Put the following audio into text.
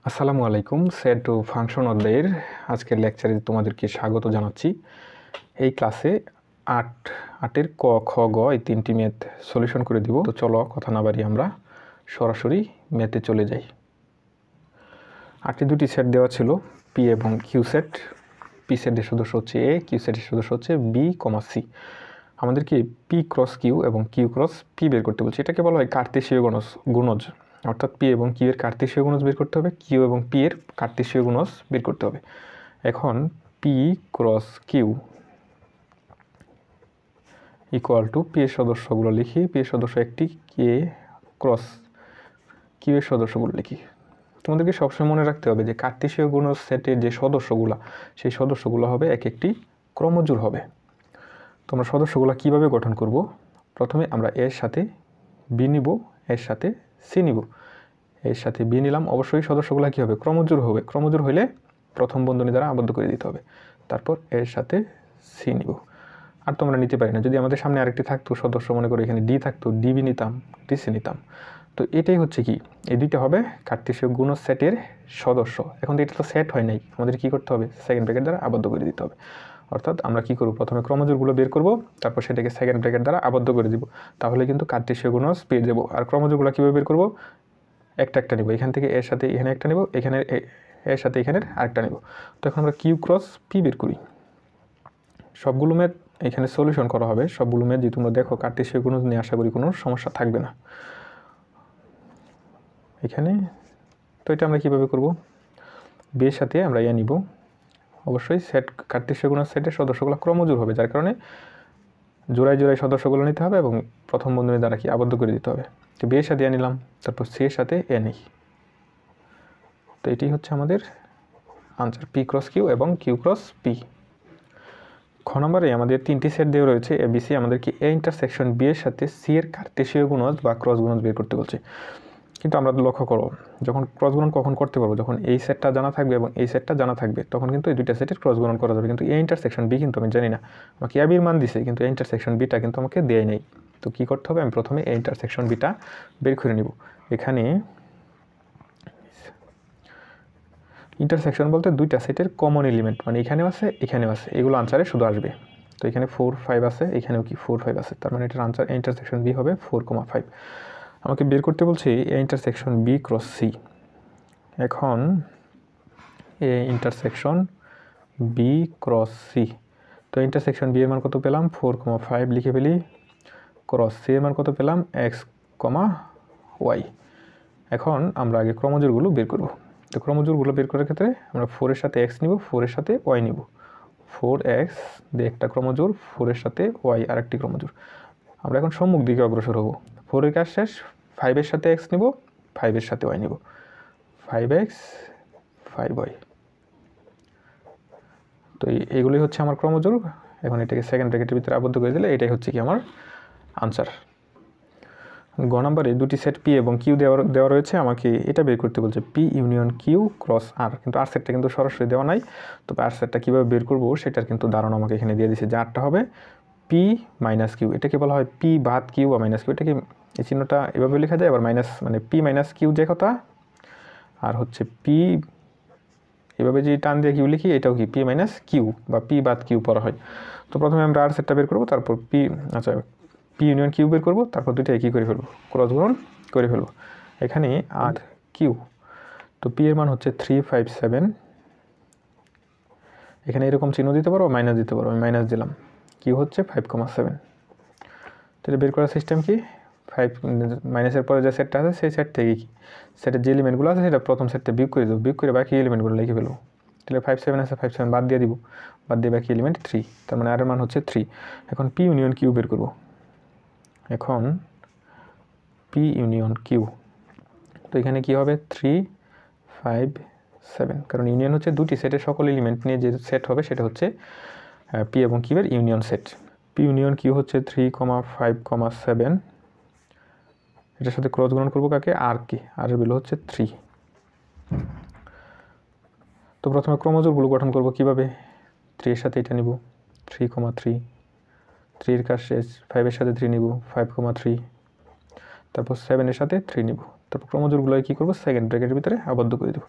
আসসালামু আলাইকুম। সেট ও ফাংশন অধ্যায়ের আজকের লেকচারে তোমাদেরকে স্বাগত জানাচ্ছি। এই ক্লাসে আটের ক, খ, গ এই তিনটি ম্যাথ সলিউশন করে দিব। তো চলো কথা না বাড়িয়ে আমরা সরাসরি ম্যাথে চলে যাই। আটটি দুটি সেট দেওয়া ছিল, পি এবং কিউ সেট। পি সেটের সদস্য হচ্ছে এ, কিউ সেটের সদস্য হচ্ছে বি, সি। আমাদেরকে পি ক্রস কিউ এবং কিউ ক্রস পি বের করতে বলছে। এটাকে বলা হয় কার্তেশীয় গুণজ, অর্থাৎ পি এবং কিউ এর কার্তেশীয় গুণজ বের করতে হবে, কিউ এবং পি এর কার্তেশীয় গুণজ বের করতে হবে। এখন P cross Q equal to P এর সদস্যগুলো লিখি। পি এর সদস্য একটি, কে ক্রস কিউ এর সদস্যগুলো লিখি। তোমাদেরকে সবসময় মনে রাখতে হবে যে কার্তেশীয় গুণজ সেটের যে সদস্যগুলো, সেই সদস্যগুলো হবে এক একটি ক্রমজোড় হবে। তোমরা সদস্যগুলো কিভাবে গঠন করব? প্রথমে আমরা এর সাথে বি নিব, এর সাথে সি নিব। এর সাথে বি নিলাম, অবশ্যই সদস্যগুলো কী হবে? ক্রমজোড় হবে। ক্রমজোড় হইলে প্রথম বন্ধনী দ্বারা আবদ্ধ করে দিতে হবে। তারপর এর সাথে সি নিব। আর তোমরা নিতে পারি না। যদি আমাদের সামনে আরেকটি থাকতো সদস্য, মনে করো এখানে ডি থাকতো, ডিবি নিতাম, ডিসি নিতাম। তো এটাই হচ্ছে কি, এই দুইটা হবে কার্তেশীয় গুণজ সেটের সদস্য। এখন তো এটা তো সেট হয় নাই, আমাদের কী করতে হবে? সেকেন্ড ব্র্যাকেট দ্বারা আবদ্ধ করে দিতে হবে। অর্থাৎ আমরা কী করব? প্রথমে ক্রমজোড়গুলো বের করব, তারপর সেটাকে সেকেন্ড ব্র্যাকেট দ্বারা আবদ্ধ করে দিব। তাহলে কিন্তু কার্তেশীয় গুণজ পেয়ে যাব। আর ক্রমজোড়গুলো কীভাবে বের করব? একটা একটা নিব, এখান থেকে এর সাথে এখানে একটা নিব, এখানে এর সাথে এখানের আরেকটা নিব। তো এখন আমরা কিউ ক্রস পি বের করি। সবগুলো ম্যাথ এখানে সলিউশন করা হবে। সবগুলো ম্যাথ যদি তোমরা দেখো কার্তেশীয় গুণজ নিয়ে আশা করি কোনো সমস্যা থাকবে না এখানে। তো এটা আমরা কীভাবে করব? বি এর সাথে আমরা ইয়ে নিব। অবশ্যই সেট কার্তেশীয় গুণজ সেটের সদস্যগুলো ক্রমজোড় হবে, যার কারণে জোড়ায় জোড়ায় সদস্যগুলো নিতে হবে এবং প্রথম বন্ধনী দ্বারা কি আবদ্ধ করে দিতে হবে। তো বি এর সাথে এ নিলাম, তারপর সি এর সাথে এ নিই। তো এটি হচ্ছে আমাদের আনসার, পি ক্রস কিউ এবং কিউ ক্রস পি। খ নম্বরে আমাদের তিনটি সেট দেওয়া রয়েছে এ বি সি। আমাদেরকে এ ইন্টারসেকশন বি এর সাথে সি এর কার্তেশীয় গুণজ বা ক্রস গুণজ বের করতে বলছে। কিন্তু আমরা লক্ষ্য করো, যখন ক্রস গুণন কখন করতে পারবো? যখন এই সেটটা জানা থাকবে এবং এই সেটটা জানা থাকবে, তখন কিন্তু এই দুইটা সেটের ক্রস গুণন করা যাবে। কিন্তু এ ইন্টারসেকশন বি কিন্তু আমি জানি না, আমাকে এ বির মান দিছে, কিন্তু এ ইন্টারসেকশন বিটা কিন্তু আমাকে দেয় নেই। তো কী করতে হবে? আমি প্রথমে এ ইন্টারসেকশন বিটা বের করে নিব। এখানে ইন্টারসেকশন বলতে দুইটা সেটের কমন এলিমেন্ট, মানে এখানেও আছে এখানেও আছে, এগুলো আনসারে শুধু আসবে। তো এখানে 4, 5 আছে, এখানেও কি 4, 5 আছে, তার মানে এটার আনসার ইন্টারসেকশন বি হবে 4, 5। আমাকে বের করতে বলছি A intersection B cross C. এখন A intersection B cross C, তো ইন্টারসেকশন বি এর মান কত পেলাম? 4, 5 লিখে ফেলি। ক্রস সি এর মান কত পেলাম? X, y. এখন আমরা আগে ক্রমজোড়গুলো বের করব। তো ক্রমজোড়গুলো বের করার ক্ষেত্রে আমরা 4 এর সাথে এক্স নিব, 4 এর সাথে ওয়াই নিব। 4x দিয়ে একটা ক্রমজোড়, 4 এর সাথে ওয়াই আরেকটি ক্রমজোড়। আমরা এখন সম্মুখ দিকে অগ্রসর হব। 4 এর কাজ শেষ, 5 এর সাথে এক্স নিব, 5 এর সাথে ওয়াই নিব। 5x 5y। তো এইগুলি হচ্ছে আমার ক্রমজোড়। এখন এটাকে সেকেন্ড ব্র্যাকেটের ভিতরে আবদ্ধ করে দিলে এটাই হচ্ছে কি আমার আনসার। গ নম্বরে দুটি সেট পি এবং কিউ দেওয়া রয়েছে। আমাকে এটা বের করতে বলছে পি ইউনিয়ন কিউ ক্রস আর। কিন্তু আর সেটটা কিন্তু সরাসরি দেওয়া নাই, তবে আর সেটটা কীভাবে বের করবো সেটার কিন্তু ধারণা আমাকে এখানে দিয়ে দিচ্ছে। যে আরটা হবে পি মাইনাস কিউ। এটাকে বলা হয় পি বাদ কিউ বা মাইনাস কিউ। এটাকে এই চিহ্নটা এভাবে লেখা যায়, আবার মাইনাস মানে পি মাইনাস কিউ যে কথা, আর হচ্ছে পি এভাবে যে টান দিয়ে কিউ লিখি, এটাও কি পি মাইনাস কিউ বা পি বাদ কিউ পড়া হয়। তো প্রথমে আমরা আর সেটটা বের করবো, তারপর পি ইউনিয়ন কিউ বের করবো, তারপর দুইটা একই করে ফেলবো, ক্রস গুণন করে ফেলবো। এখানে আর কিউ, তো পি এর মান হচ্ছে 3, 5, 7। এখানে এরকম চিহ্ন দিতে পারো, মাইনাস দিতে পারো, আমি মাইনাস দিলাম। কিউ হচ্ছে 5, 7। তো এটা বের করার সিস্টেম কি? 5 মাইনাসের পরে যে সেটটা আছে সেই সেট থেকে কি সেটের যে এলিমেন্টগুলো আছে সেটা প্রথম সেটটা বিয়োগ করে দেবো, বিয়োগ করে বাকি এলিমেন্টগুলো লিখে ফেলবো। তাহলে 5, 7 আছে, 5, 7 বাদ দিয়ে দিব, বাদ দিয়ে বাকি এলিমেন্ট 3, তার মানে আর এর মান হচ্ছে 3। এখন পি ইউনিয়ন কিউ বের করবো। এখন পি ইউনিয়ন কিউ, তো এখানে কি হবে? 3, 5, 7, কারণ ইউনিয়ন হচ্ছে দুটি সেটের সকল এলিমেন্ট নিয়ে যে সেট হবে সেটা হচ্ছে পি এবং কিউ এর union set. P union Q হচ্ছে 3, 5, 7। এটার সাথে ক্রস গুণন করবো কাকে? আর কি, আর এর ভ্যালু হচ্ছে 3। তো প্রথমে ক্রমজোড়গুলো গঠন করব কিভাবে? 3 এর সাথে এটা নিব, 3, 3। 3 এর কাজ শেষ, 5 এর সাথে 3 নিব, 5, 3। তারপর 7 এর সাথে 3 নিব। তারপর ক্রমজোড়গুলো কী করবো? সেকেন্ড ব্র্যাকেটের ভিতরে আবদ্ধ করে দেবো।